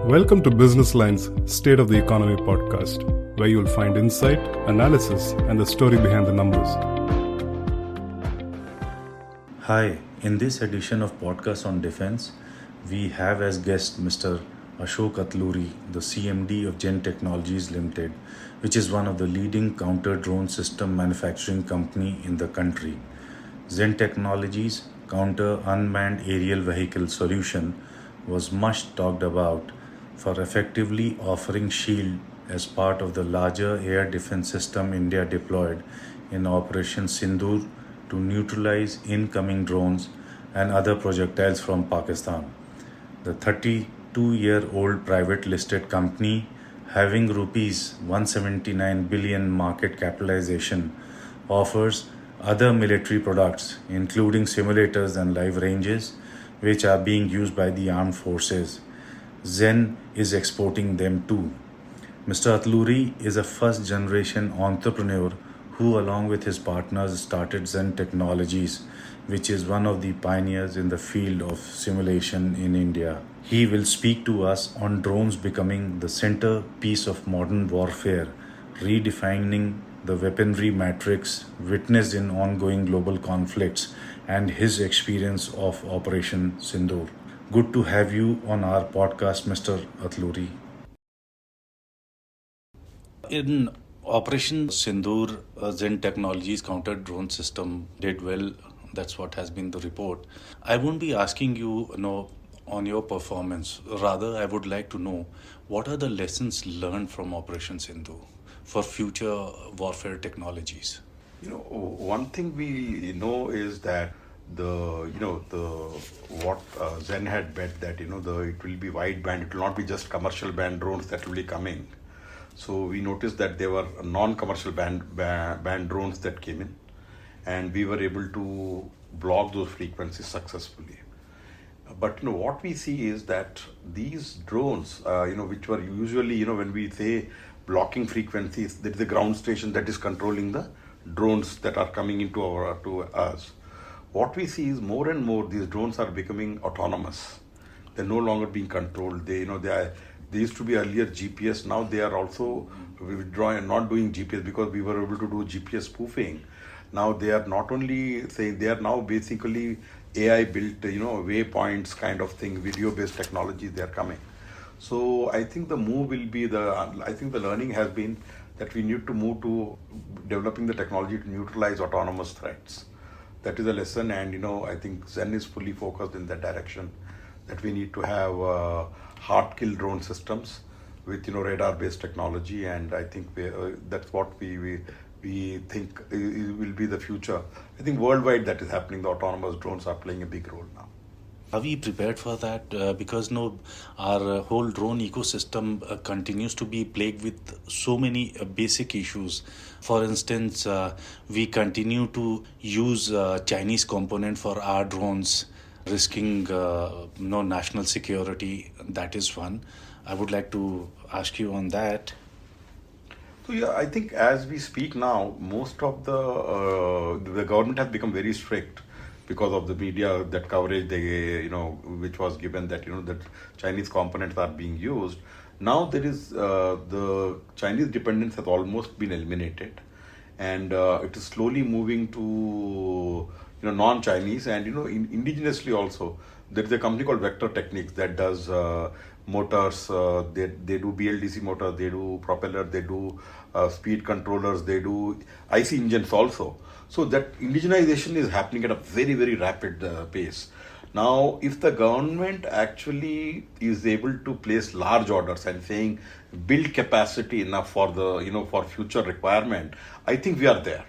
Welcome to Business Line's State of the Economy podcast, where you'll find insight, analysis, and the story behind the numbers. Hi, in this edition of Podcast on Defense, we have as guest Mr. Ashok Atluri, the CMD of Zen Technologies Limited, which is one of the leading counter-drone system manufacturing company in the country. Zen Technologies counter unmanned aerial vehicle solution was much talked about for effectively offering shield as part of the larger air defense system India deployed in Operation Sindhoor to neutralize incoming drones and other projectiles from Pakistan. The 32-year-old private listed company having rupees 179 billion market capitalization offers other military products including simulators and live ranges which are being used by the armed forces. Zen is exporting them too. Mr. Atluri is a first generation entrepreneur who along with his partners started Zen Technologies, which is one of the pioneers in the field of simulation in India. He will speak to us on drones becoming the centerpiece of modern warfare, redefining the weaponry matrix witnessed in ongoing global conflicts, and his experience of Operation Sindhoor. Good to have you on our podcast, Mr. Atluri. In Operation Sindhoor, Zen Technologies counter drone system did well. That's what has been the report. I won't be asking you, on your performance. Rather, I would like to know what are the lessons learned from Operation Sindhoor for future warfare technologies. One thing we know is that Zen had bet that it will be wide band. It will not be just commercial band drones that will be coming. So we noticed that there were non-commercial band drones that came in, and we were able to block those frequencies successfully. But what we see is that these drones, which were usually, when we say blocking frequencies, there is a ground station that is controlling the drones that are coming into to us. What we see is more and more these drones are becoming autonomous. They're no longer being controlled. They used to be earlier GPS. Now they are also withdrawing, not doing GPS because we were able to do GPS spoofing. Now they are not only saying, they are now basically AI built, waypoints kind of thing, video based technology. They are coming. So I think the move will be I think the learning has been that we need to move to developing the technology to neutralize autonomous threats. That is a lesson, and I think Zen is fully focused in that direction. That we need to have hard kill drone systems with radar based technology, and I think that's what we think will be the future. I think worldwide that is happening. The autonomous drones are playing a big role now. Are we prepared for that? Because our whole drone ecosystem continues to be plagued with so many basic issues. For instance, we continue to use Chinese component for our drones, risking national security. That is one. I would like to ask you on that. So I think as we speak now, most of the government has become very strict because of the media, that coverage which was given that that Chinese components are being used. Now there is the Chinese dependence has almost been eliminated, and it is slowly moving to non-Chinese and indigenously also. There is a company called Vector Techniques that does motors. They do BLDC motors, they do propeller, they do speed controllers, they do IC engines also. So that indigenization is happening at a very, very rapid pace. Now, if the government actually is able to place large orders and saying build capacity enough for the for future requirement, I think we are there.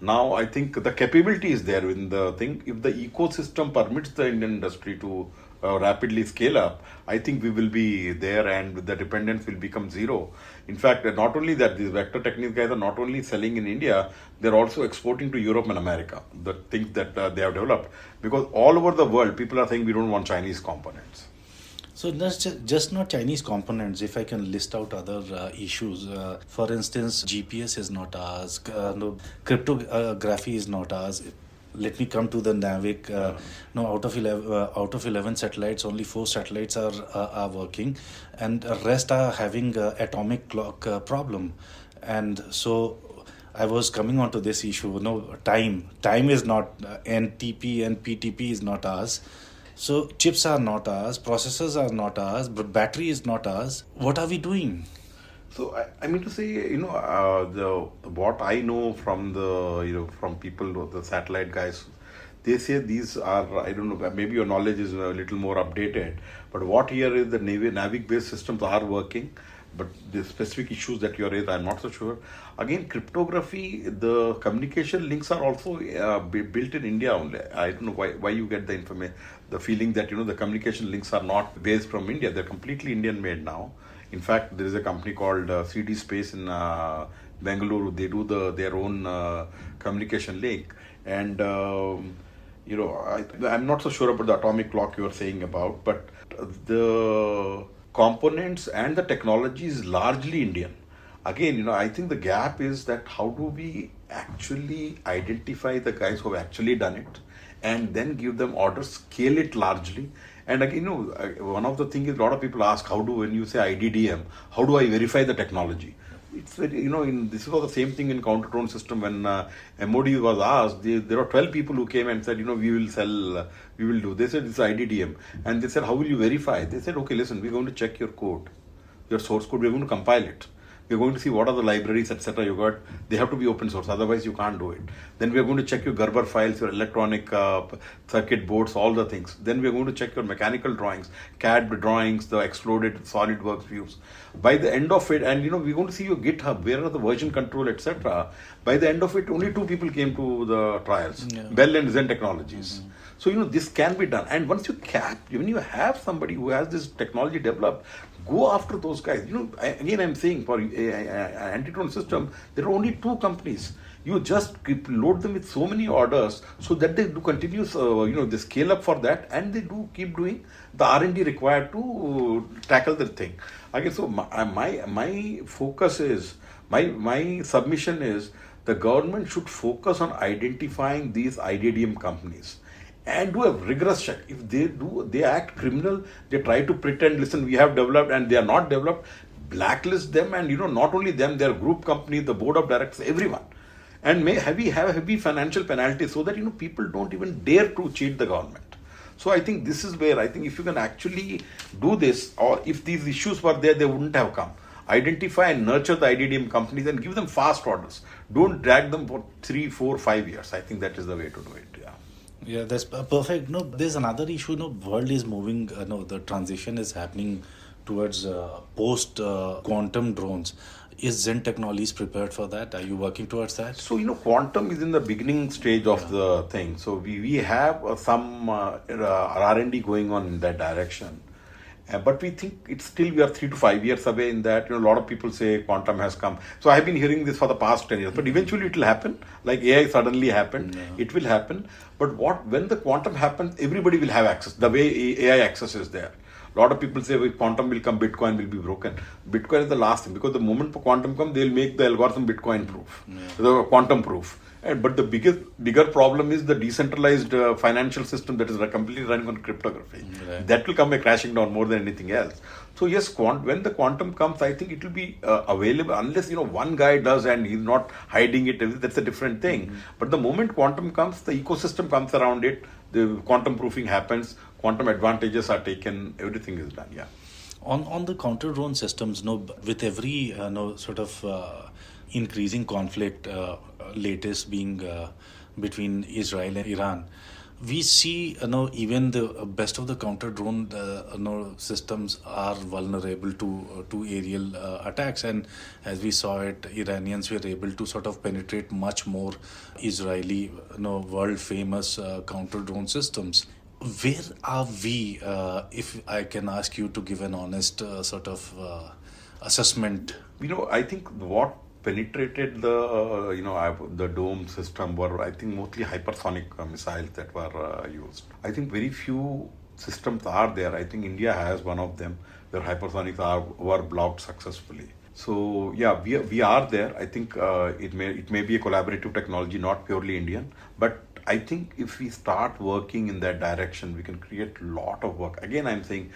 Now, I think the capability is there in the thing. If the ecosystem permits the Indian industry to rapidly scale up, I think we will be there and the dependence will become zero. In fact, not only that, these Vector Techniques guys are not only selling in India, they're also exporting to Europe and America, the things that they have developed. Because all over the world, people are saying we don't want Chinese components. So that's just not Chinese components. If I can list out other issues, for instance, GPS is not ours, cryptography is not ours. let me come to the NAVIC. No, out of 11 satellites, only 4 satellites are working, and the rest are having atomic clock problem. And so I was coming on to this issue. No, time is not NTP and PTP is not ours. So chips are not ours, processors are not ours, but battery is not ours. What are we doing? So I mean to say, the what I know from from people, the satellite guys, they say these are, I don't know, maybe your knowledge is a little more updated, but what here is the NAVIC based systems are working, but the specific issues that you raised, I'm not so sure. Again, cryptography, the communication links are also built in India only. I don't know why you get the information, the feeling that the communication links are not based from India. They're completely Indian made now. In fact, there is a company called CD Space in Bengaluru. They do their own communication link. And, I'm not so sure about the atomic clock you were saying about, but the components and the technology is largely Indian. Again, I think the gap is that how do we actually identify the guys who have actually done it and then give them orders, scale it largely. And again, one of the things is a lot of people ask, when you say IDDM, how do I verify the technology? It's very, this was the same thing in counter drone system when MOD was asked. There were 12 people who came and said, we will sell, we will do. They said it's IDDM. And they said, how will you verify? They said, okay, listen, we're going to check your code, your source code, we're going to compile it. We're going to see what are the libraries, etc. you got. They have to be open source, otherwise you can't do it. Then we're going to check your Gerber files, your electronic circuit boards, all the things. Then we're going to check your mechanical drawings, CAD drawings, the exploded SolidWorks views. By the end of it, and we're going to see your GitHub, where are the version control, etc. By the end of it, only 2 people came to the trials, Bell and Zen Technologies. Mm-hmm. So, this can be done. And once when you have somebody who has this technology developed, go after those guys. I'm saying for an anti-drone system, there are only 2 companies. You just load them with so many orders so that they do continuous, they scale up for that and they do keep doing the R&D required to tackle the thing. Okay, so my focus is, my submission is the government should focus on identifying these IDDM companies and do a rigorous check. If they act criminal, they try to pretend, listen, we have developed and they are not developed, blacklist them and not only them, their group company, the board of directors, everyone. And have heavy financial penalties so that people don't even dare to cheat the government. So I think this is where I think if you can actually do this, or if these issues were there, they wouldn't have come. Identify and nurture the IDDM companies and give them fast orders. Don't drag them for 3, 4, 5 years. I think that is the way to do it. Yeah, that's perfect. No, there's another issue. World is moving. The transition is happening towards post quantum drones. Is Zen Technologies prepared for that? Are you working towards that? So quantum is in the beginning stage of the thing. So we have some R&D going on in that direction. But we think we are 3 to 5 years away in that. A lot of people say quantum has come. So I've been hearing this for the past 10 years. But eventually it will happen. Like AI suddenly happened. Yeah. It will happen. But when the quantum happens, everybody will have access. The way AI access is there. A lot of people say if quantum will come, Bitcoin will be broken. Bitcoin is the last thing. Because the moment quantum comes, they'll make the algorithm Bitcoin proof. Yeah. The quantum proof. But the bigger problem is the decentralized financial system that is completely running on cryptography. Right. That will come crashing down more than anything else. So yes, when the quantum comes, I think it will be available unless one guy does and he's not hiding it. That's a different thing. Mm-hmm. But the moment quantum comes, the ecosystem comes around it. The quantum proofing happens. Quantum advantages are taken. Everything is done. Yeah. On the counter drone systems, with every increasing conflict, latest being between Israel and Iran, we see even the best of the counter drone systems are vulnerable to aerial attacks, and as we saw it, Iranians were able to sort of penetrate much more Israeli world famous counter drone systems. Where are we, if I can ask you to give an honest sort of assessment? I think what penetrated the dome system were, I think, mostly hypersonic missiles that were used. I think very few systems are there. I think India has one of them where hypersonics were blocked successfully. So yeah, we are there. I think it may be a collaborative technology, not purely Indian, but I think if we start working in that direction, we can create a lot of work. Again, I'm saying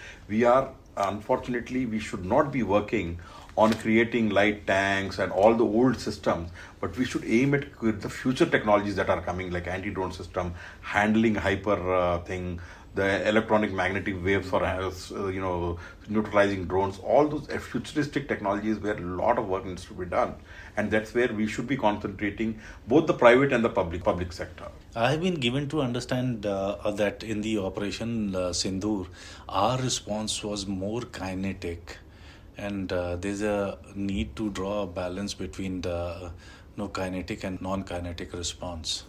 unfortunately, we should not be working on creating light tanks and all the old systems, but we should aim at the future technologies that are coming, like anti-drone system, handling hyper thing, the electronic magnetic waves for neutralizing drones. All those futuristic technologies where a lot of work needs to be done, and that's where we should be concentrating, both the private and the public sector. I have been given to understand that in the Operation Sindhoor, our response was more kinetic, and there's a need to draw a balance between the kinetic and non-kinetic response.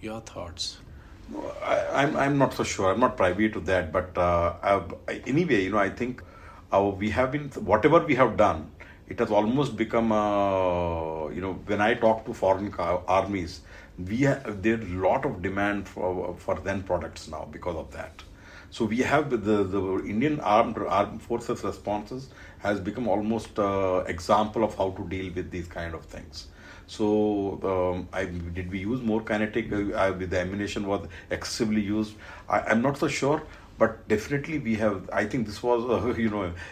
Your thoughts? I'm not so sure. I'm not privy to that, but anyway, I think we have been, whatever we have done, it has almost become when I talk to foreign armies, there's a lot of demand for Zen products now because of that. So we have the Indian armed forces responses has become almost example of how to deal with these kind of things. So did we use more kinetic? The ammunition was excessively used. I'm not so sure, but definitely we have. I think this was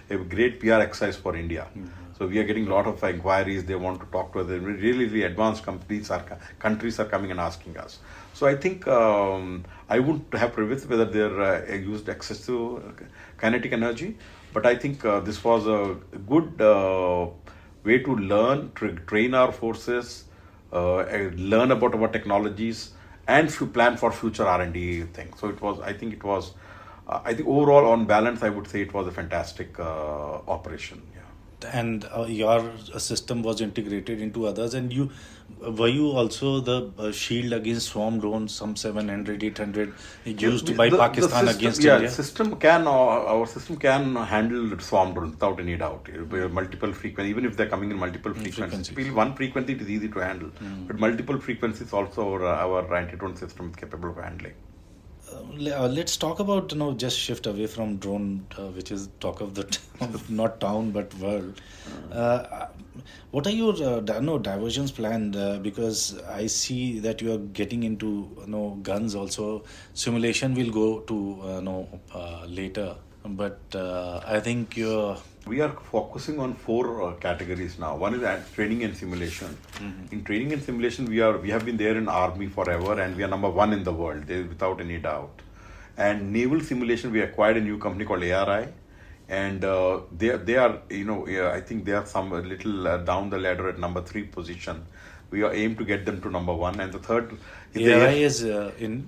a great PR exercise for India. Mm-hmm. So we are getting a lot of inquiries. They want to talk to us. Really advanced countries are coming and asking us. So I think I wouldn't have privacy whether they're used excessive kinetic energy, but I think this was a good way to learn, train our forces, learn about our technologies, and plan for future R&D things. So I think overall on balance, I would say it was a fantastic operation. Yeah. And your system was integrated into others, and were you also the shield against swarm drones, some 700, 800 used by Pakistan against India? Our system can handle swarm drones without any doubt. Multiple frequencies, even if they're coming in multiple frequencies. One frequency it is easy to handle, but multiple frequencies also our anti-drone system is capable of handling. Let's talk about just shift away from drone, which is talk of the not town but world. What are your diversions planned? Because I see that you are getting into guns also. Simulation will go to later, but I think we are focusing on 4 categories now. One is training and simulation. Mm-hmm. In training and simulation, we have been there in Army forever, and we are number 1 in the world, without any doubt. And naval simulation, we acquired a new company called ARI, and they are I think they are some little down the ladder at number 3 position. We are aim to get them to number 1, and the third. ARI is in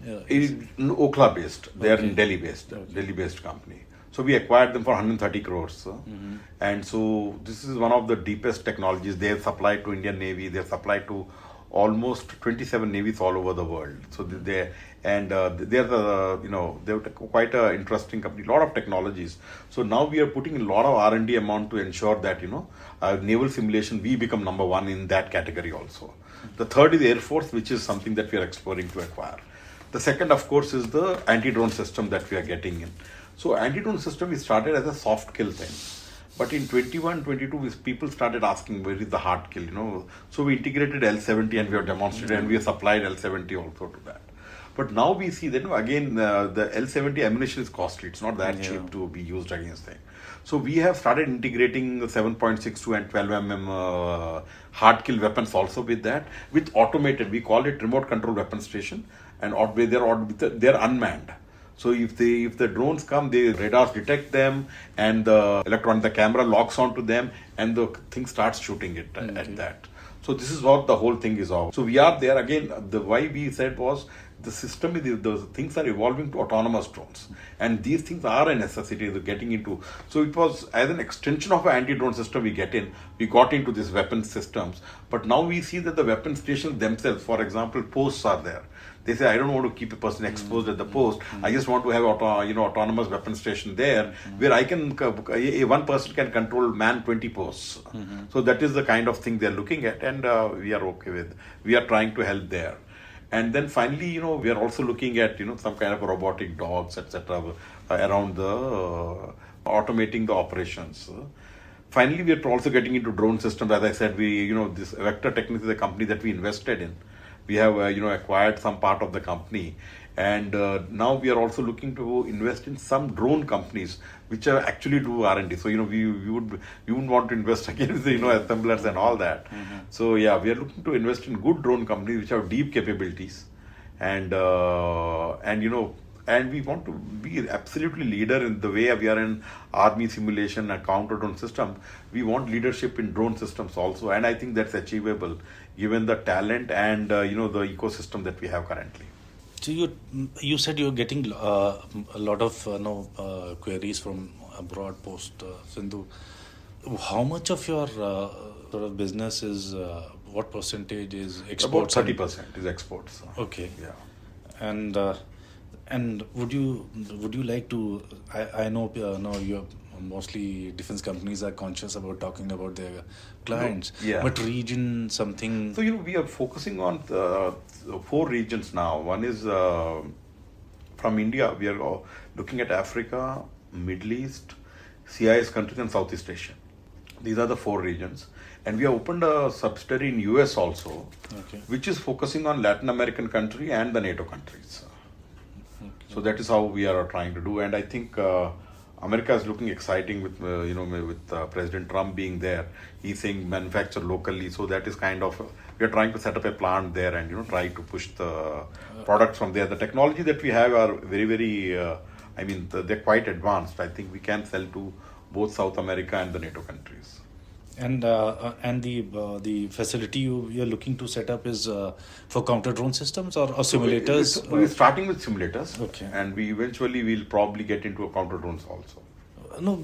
Okhla based. They are in Delhi based company. So we acquired them for 130 crores. Mm-hmm. And so this is one of the deepest technologies. They have supplied to Indian Navy. They have supplied to almost 27 navies all over the world. So they're quite an interesting company, a lot of technologies. So now we are putting a lot of R&D amount to ensure that, naval simulation, we become number 1 in that category also. Mm-hmm. The third is Air Force, which is something that we are exploring to acquire. The second, of course, is the anti-drone system that we are getting in. So anti-drone system is started as a soft kill thing. But in 21, 22, people started asking where is the hard kill, So we integrated L70 and we have demonstrated and we have supplied L70 also to that. But now we see that again the L70 ammunition is costly. It's not that cheap to be used against things. So we have started integrating the 7.62 and 12 mm hard kill weapons also with that, with automated. We call it remote control weapon station, and they're unmanned. So if the drones come, the radars detect them, and the camera locks onto them, and the thing starts shooting it at that. So this is what the whole thing is of. So we are there again. The why we said was the system the things are evolving to autonomous drones, and these things are a necessity. They're getting into. So it was as an extension of an anti-drone system we got into these weapon systems. But now we see that the weapon stations themselves, for example, posts are there. They say, I don't want to keep a person exposed at the post. I just want to have autonomous weapon station there where I can one person can control 20 posts. Mm-hmm. So that is the kind of thing they're looking at, and we are okay with. We are trying to help there. And then finally, we are also looking at some kind of robotic dogs, etc. Around the automating the operations. Finally, we are also getting into drone systems. As I said, this Vector Technics is a company that we invested in. We have acquired some part of the company, and now we are also looking to invest in some drone companies which are actually do R&D. So we wouldn't want to invest against the assemblers and all that. So yeah, we are looking to invest in good drone companies which have deep capabilities, and and we want to be absolutely leader in the way we are in army simulation and counter drone system. We want leadership in drone systems also, and I think that's achievable given the talent and the ecosystem that we have currently. So you said you're getting a lot of queries from abroad post Sindhu. How much of your sort of business is what percentage is exports? About 30% is exports. Okay. Yeah. And would you like to? I know you're mostly defense companies are conscious about talking about their clients. No, yeah. But region something. So we are focusing on 4 regions now. One is from India. We are looking at Africa, Middle East, CIS countries, and Southeast Asia. These are the 4 regions. And we have opened a subsidiary in US also, which is focusing on Latin American country and the NATO countries. So that is how we are trying to do. And I think America is looking exciting with President Trump being there. He's saying manufacture locally. So that is kind of, we are trying to set up a plant there and try to push the products from there. The technology that we have are very, very, they're quite advanced. I think we can sell to both South America and the NATO countries. And the facility you're looking to set up is for counter drone systems or simulators? We're starting with simulators. Okay. And we eventually will probably get into a counter drones also. No,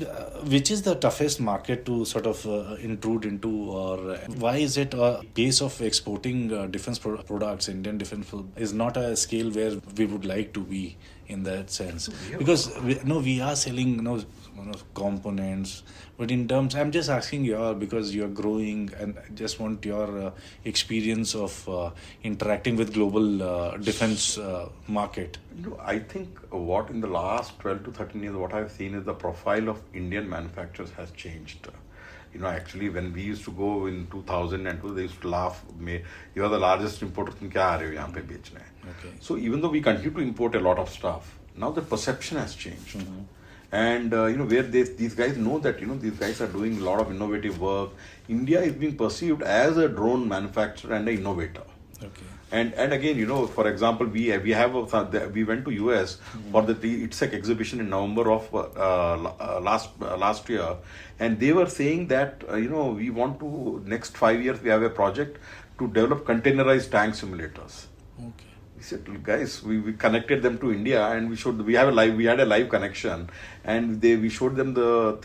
which is the toughest market to sort of intrude into, or why is it a pace of exporting defense products, Indian defense is not a scale where we would like to be in that sense? Because we are selling components, but in terms, I'm just asking because you're growing, and I just want your experience of interacting with global defense market. I think what in the last 12 to 13 years, what I've seen is the profile of Indian manufacturers has changed. Actually, when we used to go in 2002, they used to laugh, you are the largest importer, tum kya aa rahe ho yahan pe bechne? Okay. So even though we continue to import a lot of stuff, now the perception has changed. And where these guys know that these guys are doing a lot of innovative work. India is being perceived as a drone manufacturer and an innovator. Okay. And again, for example, we went to US for the ITSEC exhibition in November of last year, and they were saying that we want to next 5 years we have a project to develop containerized tank simulators. Okay. We said, guys, we connected them to India, and we had a live connection, and we showed them the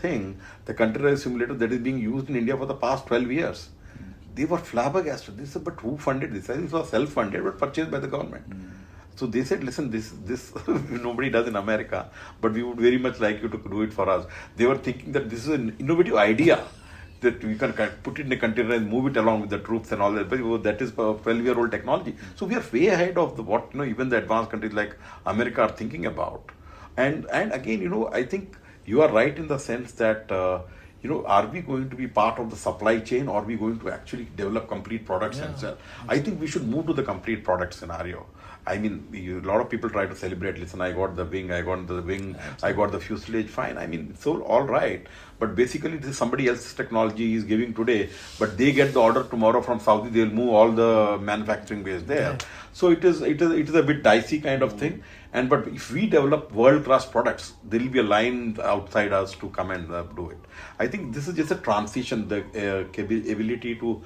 containerized simulator that is being used in India for the past 12 years. They were flabbergasted. They said, but who funded this? This was self-funded, but purchased by the government. So they said, listen, this nobody does in America, but we would very much like you to do it for us. They were thinking that this is an innovative idea, that we can put it in a container and move it along with the troops and all that. But that is a 12-year-old technology. So we are way ahead of what even the advanced countries like America are thinking about. And again, I think you are right in the sense that are we going to be part of the supply chain, or are we going to actually develop complete products and sell? I think we should move to the complete product scenario. I mean, a lot of people try to celebrate, listen, I got the wing, I got the fuselage, fine. I mean, it's all right. But basically, this is somebody else's technology is giving today, but they get the order tomorrow from Saudi, they'll move all the manufacturing base there. Yeah. So it is a bit dicey kind of thing. But if we develop world-class products, there will be a line outside us to come and do it. I think this is just a transition, the ability to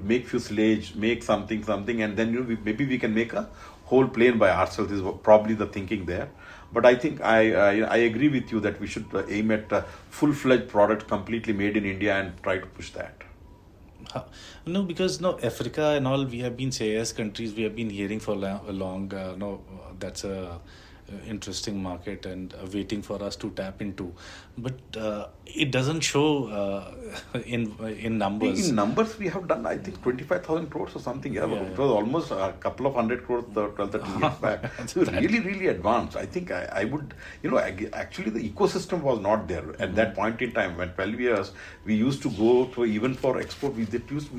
make fuselage, make something, and then maybe we can make a whole plane by ourselves is probably the thinking there. But I think I agree with you that we should aim at a full-fledged product completely made in India and try to push that. No, because Africa and all, we have been CIS countries, we have been hearing for long. That's a interesting market and waiting for us to tap into. But it doesn't show in numbers. In numbers, we have done, I think, 25,000 crores or something. Yeah, Yeah, it was almost a couple of 100 crores 12, 13 years back. So really, really advanced. I think I would, actually the ecosystem was not there at that point in time. When 12 years, we used to go to, even for export, we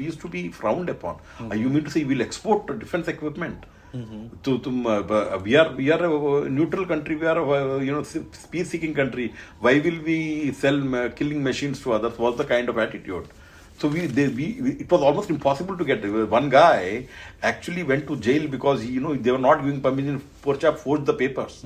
used to be frowned upon. You mean to say we'll export defense equipment? We are a neutral country. We are a peace-seeking country. Why will we sell killing machines to others? Was the kind of attitude. So it was almost impossible to get. One guy actually went to jail because they were not giving permission. Poor chap forged the papers.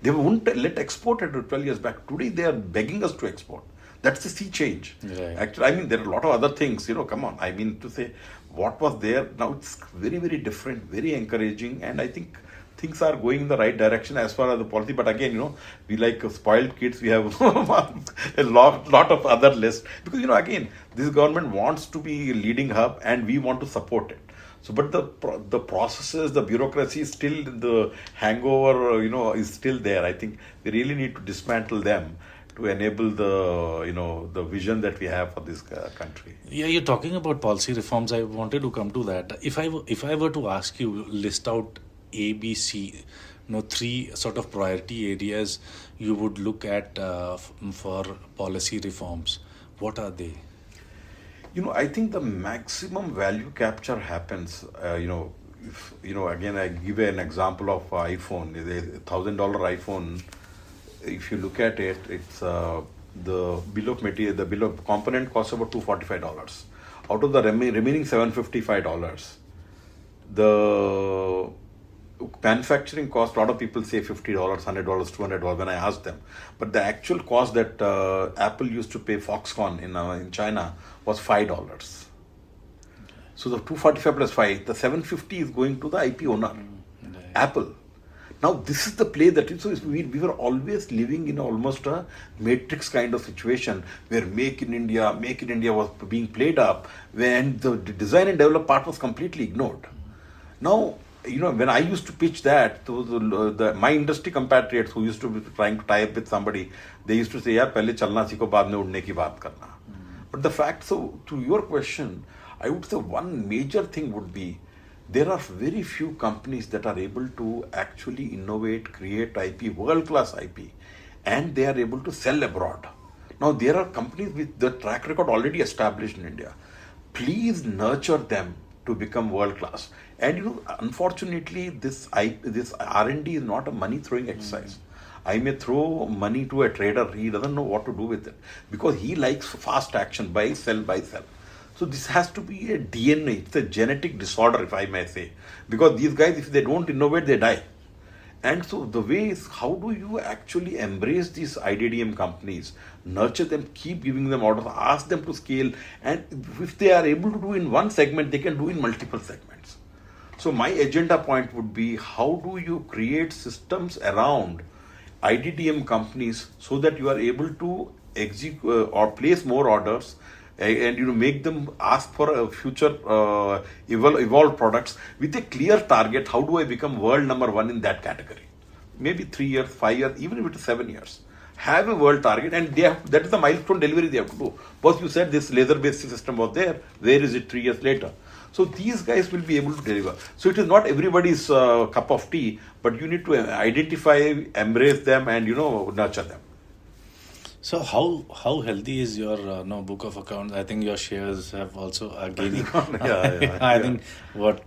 They wouldn't let export it 12 years back. Today they are begging us to export. That's the sea change. Right. Actually, I mean, there are a lot of other things. Come on. I mean to say, what was there now, it's very, very different, very encouraging, and I think things are going in the right direction as far as the policy. But again, we like spoiled kids. We have a lot of other lists because again, this government wants to be a leading hub, and we want to support it. So, but the processes, the bureaucracy is still, the hangover, is still there. I think we really need to dismantle them to enable the vision that we have for this country. Yeah, you're talking about policy reforms. I wanted to come to that. If I were to ask you, list out A, B, C, three sort of priority areas you would look at for policy reforms, what are they? I think the maximum value capture happens, if, again, I give an example of iPhone, $1,000 iPhone. If you look at it, it's the bill of material, the bill of component costs about $245. Out of the remaining $755, the manufacturing cost, a lot of people say $50, $100, $200 when I ask them. But the actual cost that Apple used to pay Foxconn in China was $5. So the 245 plus 5, the 750 is going to the IP owner, Apple. Now, this is the play that we were always living in almost a matrix kind of situation where Make in India was being played up when the design and develop part was completely ignored. Now, when I used to pitch that to my industry compatriots who used to be trying to tie up with somebody, they used to say, "Yaar, pehle chalna seekho, baad mein udne ki baat karna." But the fact, so to your question, I would say one major thing would be, there are very few companies that are able to actually innovate, create IP, world-class IP, and they are able to sell abroad. Now, there are companies with the track record already established in India. Please nurture them to become world-class. And unfortunately, this R&D is not a money-throwing exercise. I may throw money to a trader, he doesn't know what to do with it because he likes fast action, buy, sell, buy, sell. So this has to be a DNA, it's a genetic disorder, if I may say. Because these guys, if they don't innovate, they die. And so the way is, how do you actually embrace these IDDM companies, nurture them, keep giving them orders, ask them to scale, and if they are able to do in one segment, they can do in multiple segments. So my agenda point would be, how do you create systems around IDDM companies so that you are able to execute or place more orders, and make them ask for a future evolved products with a clear target. How do I become world number one in that category? Maybe 3 years, 5 years, even if it is 7 years. Have a world target, and that is the milestone delivery they have to do. First, you said this laser-based system was there. Where is it 3 years later? So these guys will be able to deliver. So it is not everybody's cup of tea, but you need to identify, embrace them, and nurture them. So how healthy is your book of accounts? I think your shares have also gaining. I think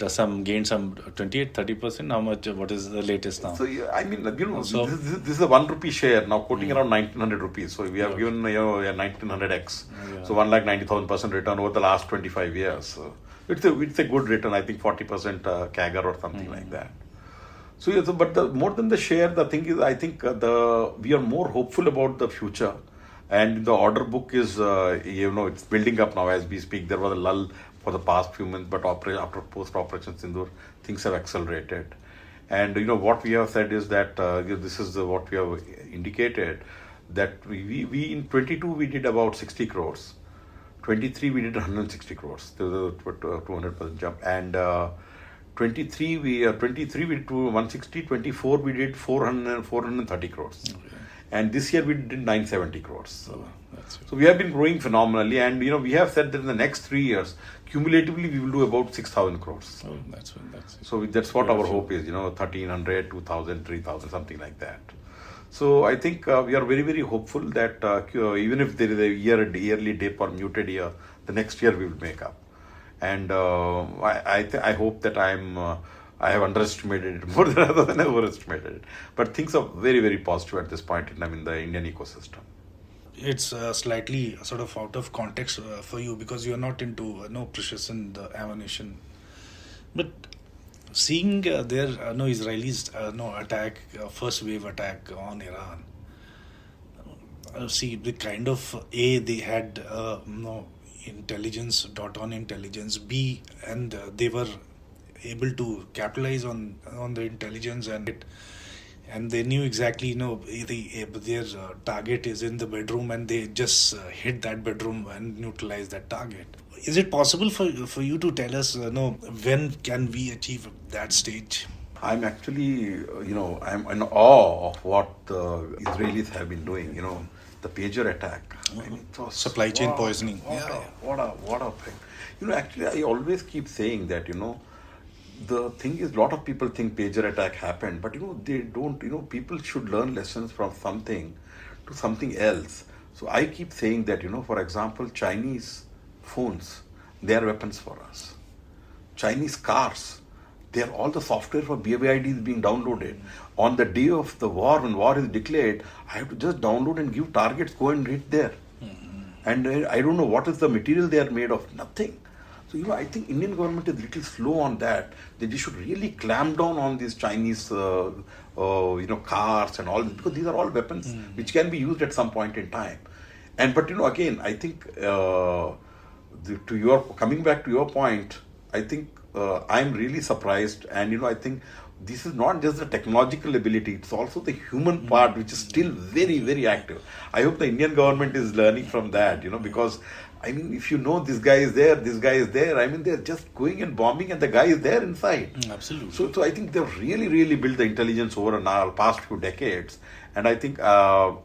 some gained some 28-30%. How much? What is the latest now? So I mean, so, this is a 1 rupee share now, quoting around 1900 rupees. So we have given a 1900x. So 1,90,000% return over the last 25 years. So it's a good return. I think 40% CAGR or something like that. So yeah, but more than the share, the thing is, I think we are more hopeful about the future. And the order book is, it's building up now as we speak. There was a lull for the past few months, but after post-Operation Sindhoor, things have accelerated. And, what we have said is that this is what we have indicated, that we in 22, we did about 60 crores. 23, we did 160 crores. There was a 200% jump. And 23 we did to 160, 24 we did 430 crores. Okay. And this year we did 970 crores. That's So we have been growing phenomenally, and we have said that in the next 3 years, cumulatively we will do about 6,000 crores. Oh, that's So that's what our hope is, 1,300, 2,000, 3,000, something like that. So I think we are very, very hopeful that even if there is a yearly dip or muted year, the next year we will make up. And I hope that I have underestimated it more rather than overestimated it. But things are very, very positive at this point in time in the Indian ecosystem. It's slightly sort of out of context for you because you're not into precision ammunition. But seeing their Israelis attack, first wave attack on Iran, see the kind of they had intelligence, dot on intelligence, B, and they were able to capitalize on the intelligence and they knew exactly their target is in the bedroom, and they just hit that bedroom and neutralize that target. Is it possible for you to tell us when can we achieve that stage? I'm actually I'm in awe of what the Israelis have been doing. The pager attack. Supply chain poisoning. What a thing. Actually, I always keep saying that the thing is, a lot of people think pager attack happened, but they don't. People should learn lessons from something to something else. So I keep saying that for example, Chinese phones, they are weapons for us. Chinese cars, all the software for BYD is being downloaded. On the day of the war, when war is declared, I have to just download and give targets, go and hit there. And I don't know what is the material they are made of, nothing. So, I think Indian government is a little slow on that. They should really clamp down on these Chinese, cars and all this, because these are all weapons which can be used at some point in time. But again, I think coming back to your point, I think I'm really surprised, and I think this is not just the technological ability; it's also the human part, which is still very, very active. I hope the Indian government is learning from that, because if this guy is there, they're just going and bombing, and the guy is there inside. Absolutely. So I think they've really, really built the intelligence over the past few decades, and I think the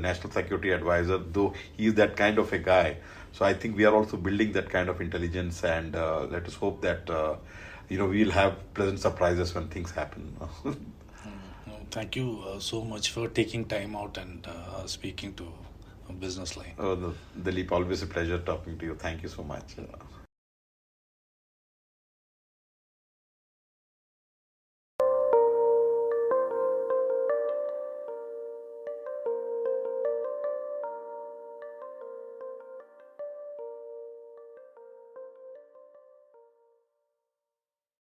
national security advisor, though he is that kind of a guy. So I think we are also building that kind of intelligence, and let us hope that we'll have pleasant surprises when things happen. Thank you so much for taking time out and speaking to Businessline. Dalip, always a pleasure talking to you. Thank you so much.